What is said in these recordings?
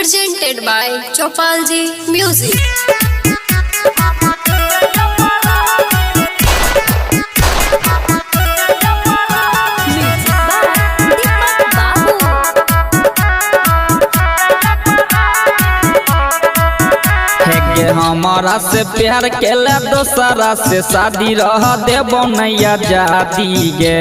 presented by Chopalji Music. हमारा से प्यार केला दोसरा से शादी रह देबो नैया जाती गे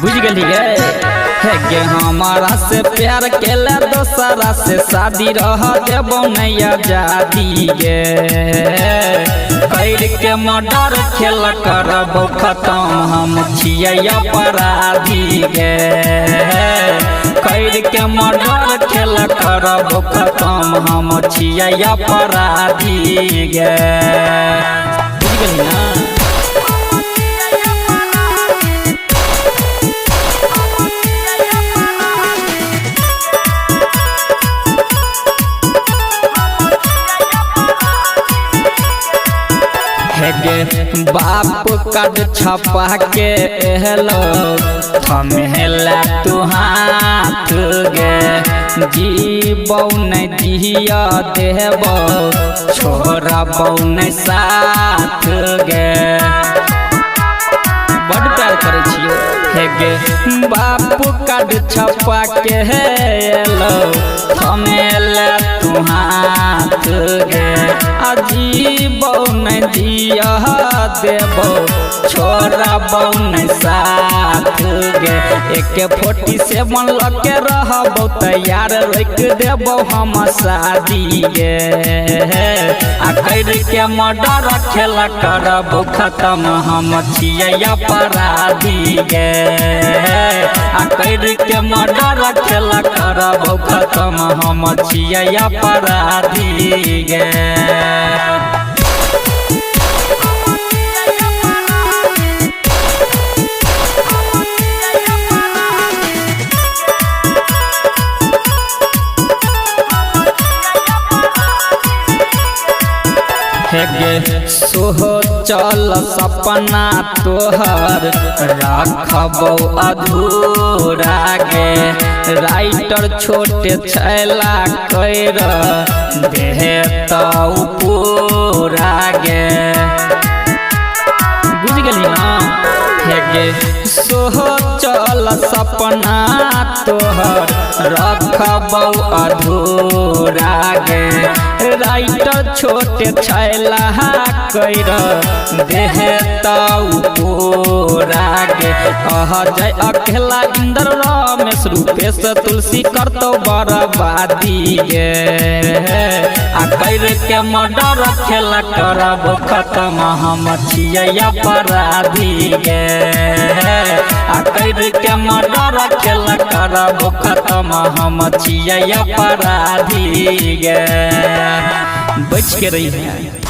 बुझ गली गे हमारा से प्यार केला दोसरा से शादी रह देबो नैया जाती गे कैर के मर्डर खेल करबो खत्म हम छियै अपराधी गे कैर के मर्डर खेल करबो खत्म हम छियै अपराधी गे बुझ गली ना। बाप कद छपा के एहलो थमेला तू हाथ गे जीबौ नहीं दिया देबो छोरा बौ नहीं साथ गे बड़ प्यार करे छियो हे गे बाप कद छपा के एलो थमेला तू हाथ गे अजीबौ नहीं दिया देबो छोरा बौ नहीं साथ गे AK-47 लके रहबो तैयार रोक देबो हम शादी गे आ कैर के मर्डर खेल करबो खत्म हम छियै अपराधी गे आ कैर के मर्डर खेल करबो खत्म हम छियै अपराधी गे। सोहो चल सपना तोहर रखबौ अधूरा गे राइटर छोटे छैला कैर देतौ पूरा गे बुझ गली ना गे सोहो चल सपना तोहर रखबौ अधूरा गे राइटर छोटे छैला कैर देतौ पूरा गे कह जाय अकेला इंद्र रमेश रूपेश तुलसी करतौ बर्बादी गे आ कैर के मर्डर खेल करबो खत्म हम छियै अपराधी गे आ कैर के मर्डर खेल करबो खत्म हम छियै अपराधी गे बच के रही है।